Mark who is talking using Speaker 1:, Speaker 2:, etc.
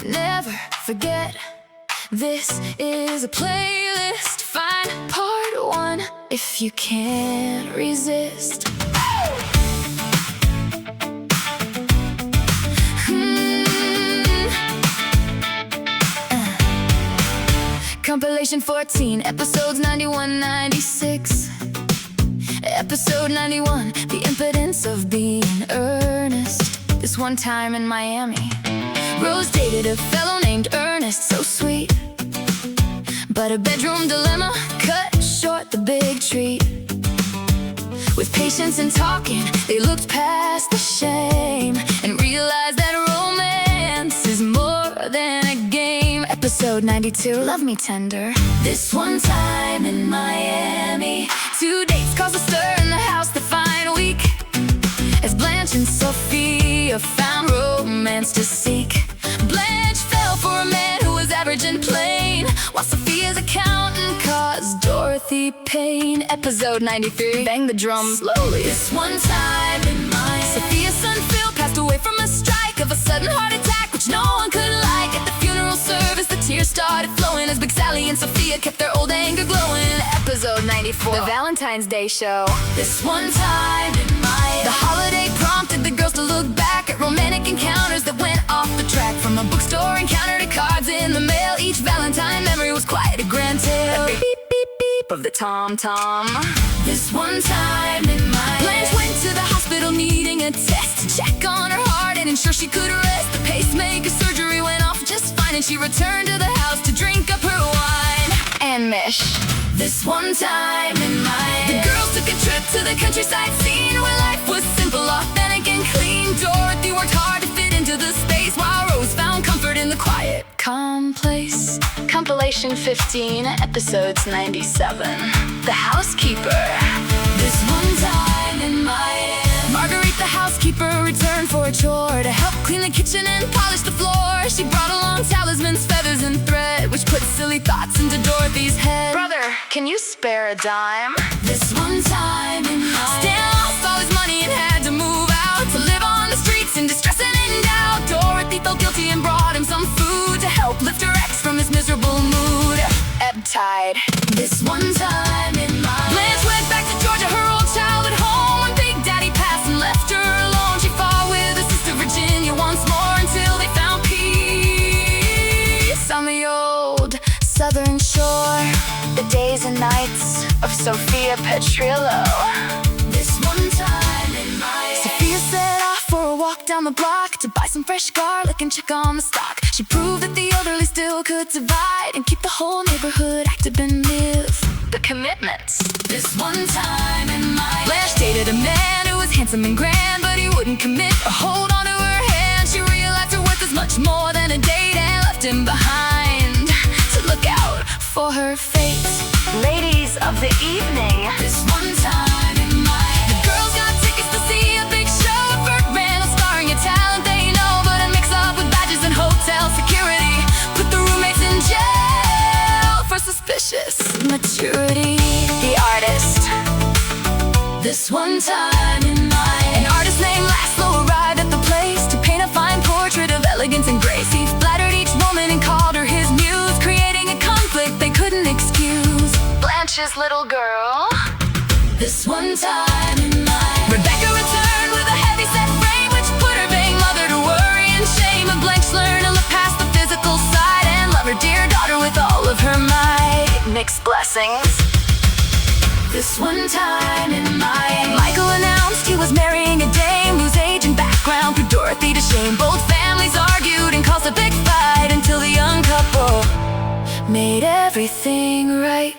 Speaker 1: never forget. This is a playlist. Find part 1 if you can't resist. Compilation 14, episodes 91, 96. Episode 91, the impotence of being earnest. This one time in Miami, Rose dated a fellow named Ernest, so sweet. But a bedroom dilemma cut short the big treat. With patience and talking, they looked past the shame and realized that romance is more than a game. Episode 92, love me tender. This one time in Miami, 2 dates caused a stir in the house the final week, as Blanche and Sophia found romance to seek. Blanche fell for a man who was average and plain, while Sophia's accountant caused Dorothy pain. Episode 93, bang the drum slowly. This one time in Miami, Sophia's son Phil passed away from a strike of a sudden heart attack, which no one could like. At the funeral service, the tears started flowing as Big Sally and Sophia kept their old anger glowing. Episode 94, the Valentine's Day show. This one time in Miami, the holiday prompted the girls to look back at romantic encounters that went off the track. From a bookstore encounter to cards in the mail, each Valentine memory was quite a grand tale. The beep, beep, beep of the tom-tom. This one time in Miami, Blanche went to the hospital needing a test to check on her heart and ensure she could rest. The pacemaker surgery went off just fine, and she returned to the house to drink up her wine and mish. This one time in Miami, the girls took a trip to the countryside scene where life was simple, authentic, and clean. Dorothy worked hard to fit into the space, while Rose found comfort in the quiet, calm place. Compilation 15, episodes 97. The Housekeeper. This one time in Miami, Marguerite the housekeeper returned for a chore to help clean the kitchen and polish the floor. She brought along talismans, feathers, and thread, which put silly thoughts into Dorothy's head. Brother, can you spare a dime? This one time in Miami, Stan lost all his money and had to move out to live on the streets in distress and in doubt. Dorothy felt guilty and brought him some food to help lift her ex from his miserable mood. Ebb tide. This one time in Miami, Blanche went back to Georgia, her old childhood home. When Big Daddy passed and left her alone, she fought with her sister Virginia once more until they found peace on the old southern shore. The days and nights of Sophia Petrillo. This one time in Miami, Sophia set off for a walk down the block to buy some fresh garlic and check on the stock. She proved that the elderly still could divide and keep the whole neighborhood active and live the commitments. This one time in Miami, Blanche dated a man who was handsome and grand, but he wouldn't commit or hold on to her hand. She realized her worth was much more than a date and left him behind to look out for her fate. Ladies of the evening. This one time in Miami, the girls got tickets to see a big show. Burt Reynolds starring a talent they know, but a mix-up with badges and hotel security put the roommates in jail for suspicious maturity. The Artist. This one time in Miami, an artist named Laszlo arrived at the place to paint a fine portrait of elegance and grace. He flattered each woman and called her his muse, creating a conflict they couldn't excuse. Blanche's little girl. This one time in Miami, Rebecca returned with a heavy-set frame, which put her vain mother to worry and shame. And Blanche learned to look past the physical side and love her dear daughter with all of her might. Mixed blessings. This one time in Miami, Michael announced he was marrying a dame whose age and background put Dorothy to shame. Both families argued and caused a big fight until the young couple made everything right.